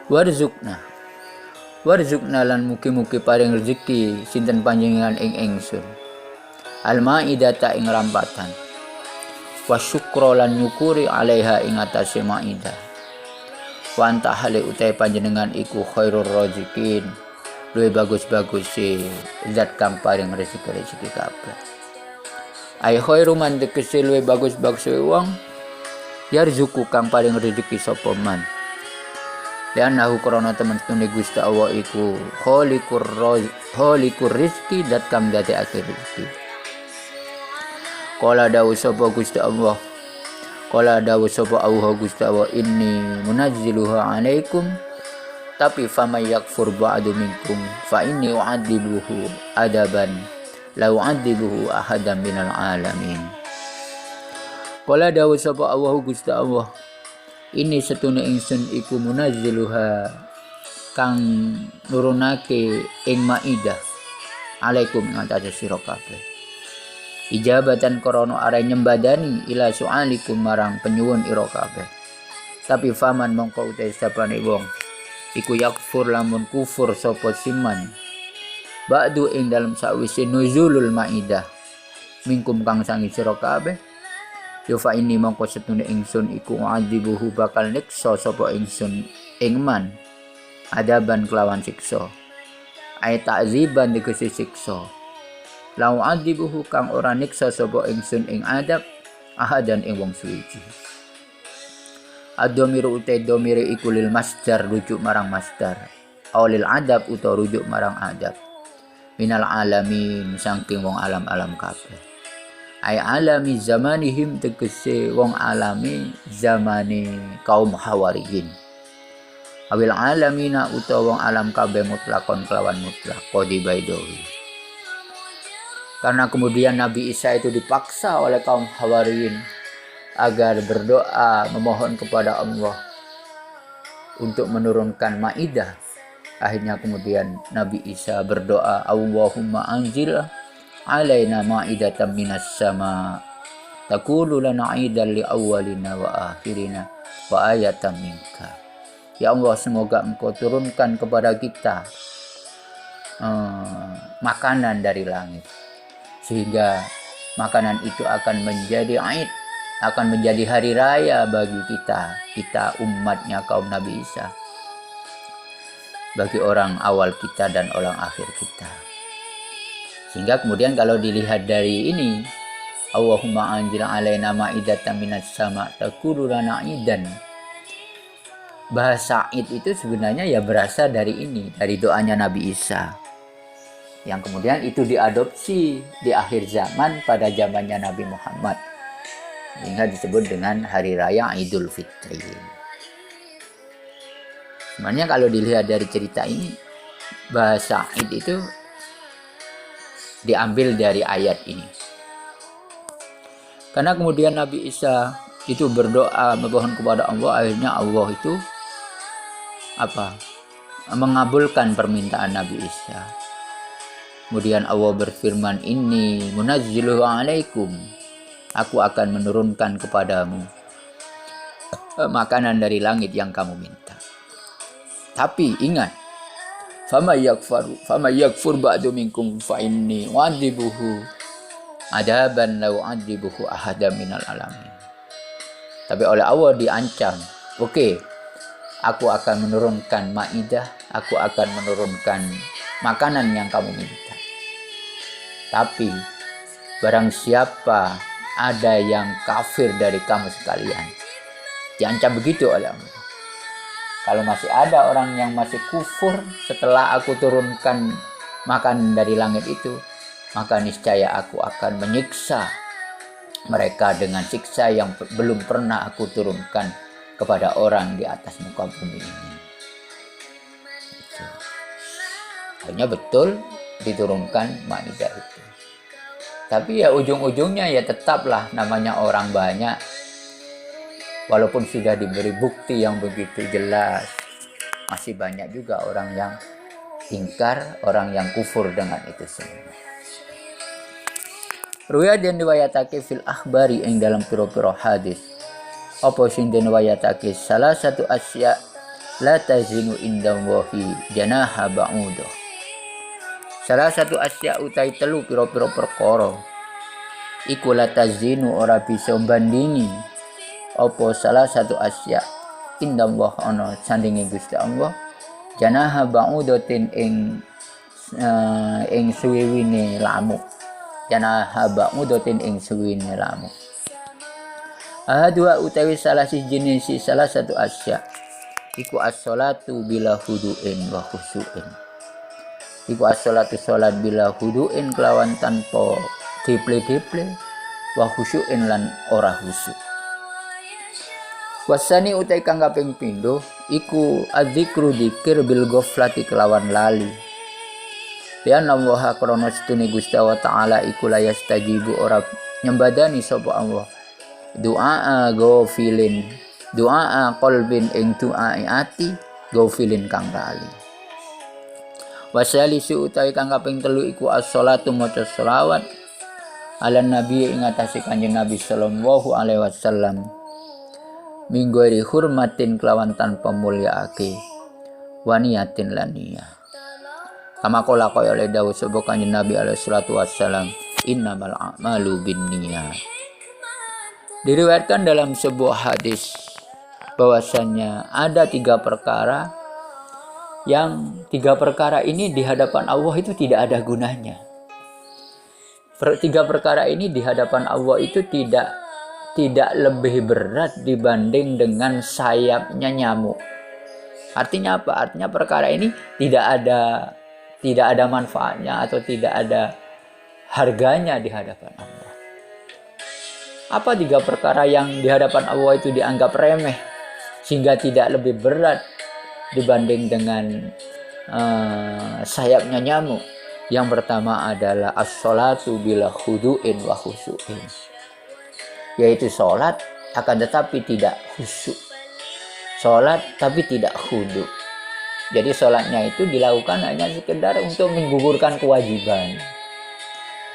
Warzukna lan mugi-mugi paring rezeki sinten panjenengan ing ingsun al-maidata ing rampatan wa syukra lan nyukuri alaiha ing atase maidah wa anta hale utai panjenengan iku khairur razikin luwih bagus-bagus zat kang paring rezeki kabeh ay khairu man tegese luwih bagus-bagus wong yarzuku kang paring rezeki sapa man dan nahu korona temen-temen Gusti Allah iku kholikur rizki dat kang dadi akhir rizki. Kala dawu sapa Gusti Allah Gusti Allah inni munazziluha alaikum tapi famay yakfur ba'du minkum fa inni u'adzibuhu adaban la u'adzibuhu ahadan minal alamin. Kala dawu sapa Allah Gusti Allah ini setune ingsun iku munazziluha kang nurunake ing maidah alaikum ngatasi sira kabeh ijabatan krana are nyembadani ila su'alikum marang penyuwun ira kabeh tapi faman mongko utai sapane wong iku yakfur lamun kufur sapa siman ba'du ing dalem sawise nuzulul maidah mingkum kang sangi sira kabeh Yufa ini mongko setune ingsun iku adzibuhu bakal niksa sapa ingsun ing man adaban kelawan siksa ay ta'ziban tegese siksa lau adzibuhu kang ora niksa sapa ingsun ing adab ahadan ing wong suci ad-dhamiru utai dhamire iku lil masdar rujuk marang masdar awlil adab utawa rujuk marang adab minal alamin saking wong alam-alam kabeh ay alami zamanihim tegese wong alami zamane kaum hawariyin awil alamina utawa wong alam kabeh mutlakon kelawan mutlak qodi baidawi karena kemudian Nabi Isa itu dipaksa oleh kaum hawariyin agar berdoa memohon kepada Allah untuk menurunkan maidah akhirnya kemudian Nabi Isa berdoa Allahumma anzil alaina ma'idatan minas sama takulu lana aidan li awwalina wa akhirina wa ayatan minka ya Allah semoga engkau turunkan kepada kita makanan dari langit sehingga makanan itu akan menjadi aid akan menjadi hari raya bagi kita umatnya kaum Nabi Isa bagi orang awal kita dan orang akhir kita. Sehingga kemudian kalau dilihat dari ini Allahumma anzil alaina ma'idatan minas sama takulu lana idan. Bahasa id itu sebenarnya ya berasal dari ini, dari doanya Nabi Isa. Yang kemudian itu diadopsi di akhir zaman pada zamannya Nabi Muhammad. Sehingga disebut dengan hari raya Idul Fitri. Sebenarnya kalau dilihat dari cerita ini bahasa id itu diambil dari ayat ini. Karena kemudian Nabi Isa itu berdoa memohon kepada Allah, akhirnya Allah itu mengabulkan permintaan Nabi Isa. Kemudian Allah berfirman, inni munazziluhu alaikum, aku akan menurunkan kepadamu makanan dari langit yang kamu minta. Tapi ingat, fama yakfur ba'du minkum fa inni wa'dzibuhu adaban law adzibuhu ahada minal alamin. Tapi oleh Allah diancam, oke, aku akan menurunkan maidah, aku akan menurunkan makanan yang kamu minta. Tapi barang siapa ada yang kafir dari kamu sekalian, diancam begitu oleh Allah. Kalau masih ada orang yang masih kufur setelah aku turunkan makanan dari langit itu, maka niscaya aku akan menyiksa mereka dengan siksa yang belum pernah aku turunkan kepada orang di atas muka bumi ini. Itu. Hanya betul diturunkan maidah itu. Tapi ya ujung-ujungnya ya tetaplah namanya orang banyak. Walaupun sudah diberi bukti yang begitu jelas, masih banyak juga orang yang ingkar, orang yang kufur dengan itu semua. Ruya den riwayatake fil akhbari ing dalam pira-pira hadis. Apa sing den riwayatake salah satu asya la tazinu indallahi janaha ba'udah. Salah satu asya utai telu piro-piro perkara iku la tazinu ora bisa bandingi apa salah satu asya indallah ana sandinge Gusti Allah janaha ba'udatin ing suwiwine lamuk. Janaha ba'udatin ing suwiwine lamuk. Dua utawi salah si jenis salah satu asya iku as-sholatu bila hudu'in wa khusyu'in. Iku as-sholatu sholat bila hudu'in kelawan tanpa diple-diple wa khusyu'in lan ora khusyuk. Wasani utai kang kaping pindho iku adzikru dzikir bil ghaflati kelawan lali. Ya Allah krana setune Gusti Allah taala iku la yastajibu ora nyembadani sapa Allah. Doa ghafilin, doa qalbin ing doa ati ghafilin kang lali. Wasalisu utawi kang kaping telu iku as-sholatu maca sholawat ala nabi ing atase Kanjeng Nabi sallallahu alaihi wasallam minggori hurmatin kelawan tanpa mulyaake waniatin lan niyah. Kama kala kaya oleh dawuh sapa Kanjeng Nabi alaihi salatu wasallam innamal a'malu binniyat. Diriwayatkan dalam sebuah hadis bahwasannya ada 3 perkara yang 3 perkara ini di hadapan Allah itu tidak ada gunanya. 3 perkara ini di hadapan Allah itu tidak lebih berat dibanding dengan sayapnya nyamuk. Artinya apa? Artinya perkara ini tidak ada manfaatnya atau tidak ada harganya di hadapan Allah. Apa 3 perkara yang di hadapan Allah itu dianggap remeh sehingga tidak lebih berat dibanding dengan sayapnya nyamuk? Yang pertama adalah as-sholatu bila khudu'in wa khusyu'in, yaitu sholat akan tetapi tidak khusyuk, sholat tapi tidak khudu. Jadi sholatnya itu dilakukan hanya sekedar untuk menggugurkan kewajiban.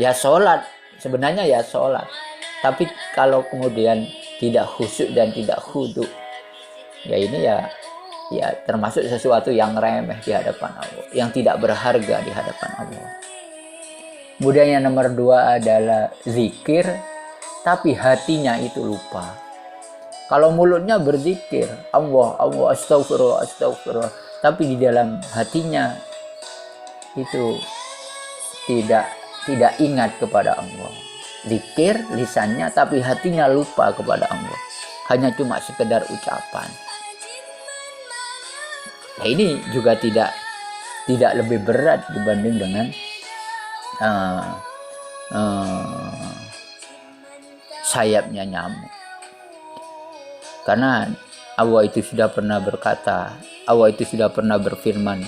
Ya sholat, sebenarnya ya sholat, tapi kalau kemudian tidak khusyuk dan tidak khudu, ya ini ya termasuk sesuatu yang remeh di hadapan Allah, yang tidak berharga di hadapan Allah. Kemudian yang nomor 2 adalah zikir, tapi hatinya itu lupa. Kalau mulutnya berzikir, Allah, astagfirullah, astagfirullah, tapi di dalam hatinya itu tidak ingat kepada Allah. Zikir lisannya, tapi hatinya lupa kepada Allah. Hanya cuma sekedar ucapan. Nah, ini juga tidak lebih berat dibanding dengan sayapnya nyamuk. Karena Allah itu sudah pernah berkata, Allah itu sudah pernah berfirman,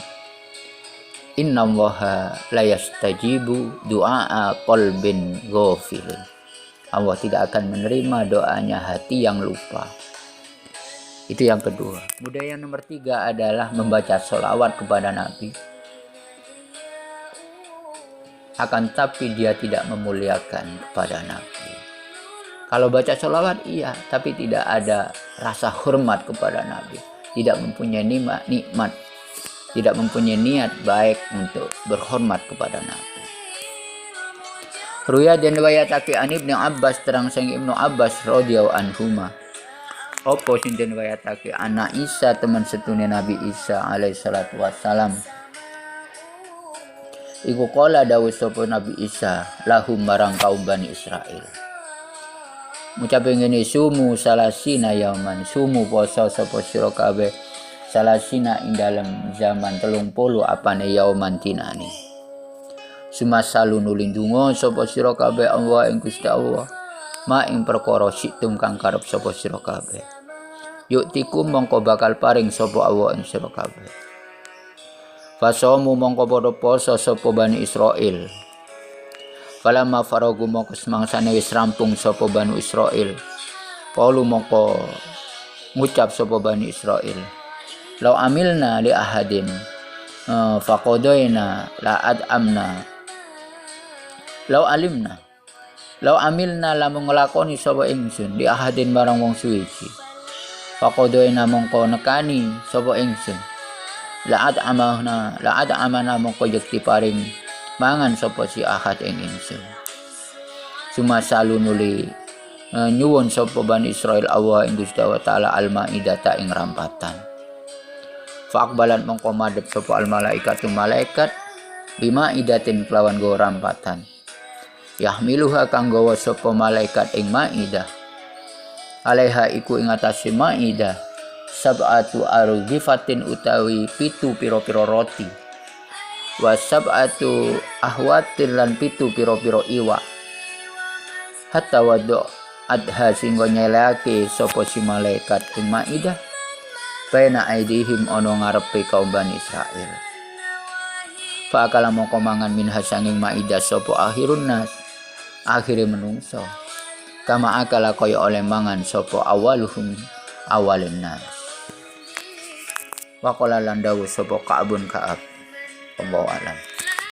innallaha la yastajibu du'a qalbin ghafilin. Allah tidak akan menerima doanya hati yang lupa. Itu yang kedua. Kemudian yang nomor 3 adalah membaca sholawat kepada Nabi. Akan tapi dia tidak memuliakan kepada Nabi. Kalau baca sholawat iya, tapi tidak ada rasa hormat kepada Nabi. Tidak mempunyai nikmat, tidak mempunyai niat baik untuk berhormat kepada Nabi. Ruya dan riwayatake an Ibnu Abbas terang sang Ibnu Abbas radhiyallahu anhuma. Opo sing den riwayatake anak Isa teman setune Nabi Isa alaihi salatu wassalam. Iku kala dawuh sapa Nabi Isa lahum marang kaum Bani Israil. Ngucape ngene, sumu salasina yauman, sumu poso sapa sira kabeh salasina ing dalem zaman 30 apane yauman dinane. Sumasalu nulindungo sapa sira kabeh Allah ing Gusti Allah. Ma ing perkara situm kang karep sapa sira kabeh. Yuktikum mongko bakal paring sapa Allah ing sira kabeh. Fasomu mongko padha poso sapa Bani Israil. Falamma faragu mongko semangsane wis rampung sapa Bani Israil. Qalu mongko ngucap sapa Bani Israil. Lau amilna li ahadin faqadaina la adamna. Lau alimna Lau amilna lamun nglakoni sapa ingsun di ahadin barang wong suwiji. Faqadoina mongko nekani sapa ingsun la'at amana mongko yekti paring mangan sapa si ahad ing ingsun. Sumasalu nuli nyuwun sapa Bani Israil Allah ing Gusti wa taala al-maidata ing rampatan. Faqbalan mongko madhep sapa al malaikatu malaikat bima idatin kelawan go rampatan. Yahmiluha kang gawa sapa malaikat ing maidah. Alaiha iku ing atase maidah sab'atu arghifatin utawi pitu pira-pira roti. Wa sab'atu ahwatin lan pitu pira-pira iwak. Hatta wado adha singgo nyelake sapa si malaikat ing maidah baina aidihim ana ngarepe kaum Bani Israil. Fa akala mongko mangan minha sanging maidah sapa akhirun nas akhire menungso. Kama akala kaya oleh mangan sapa awaluhum awalin nas. Wa qala lan dawuh sapa Ka'bun Ka'ab. Allahu a'lam.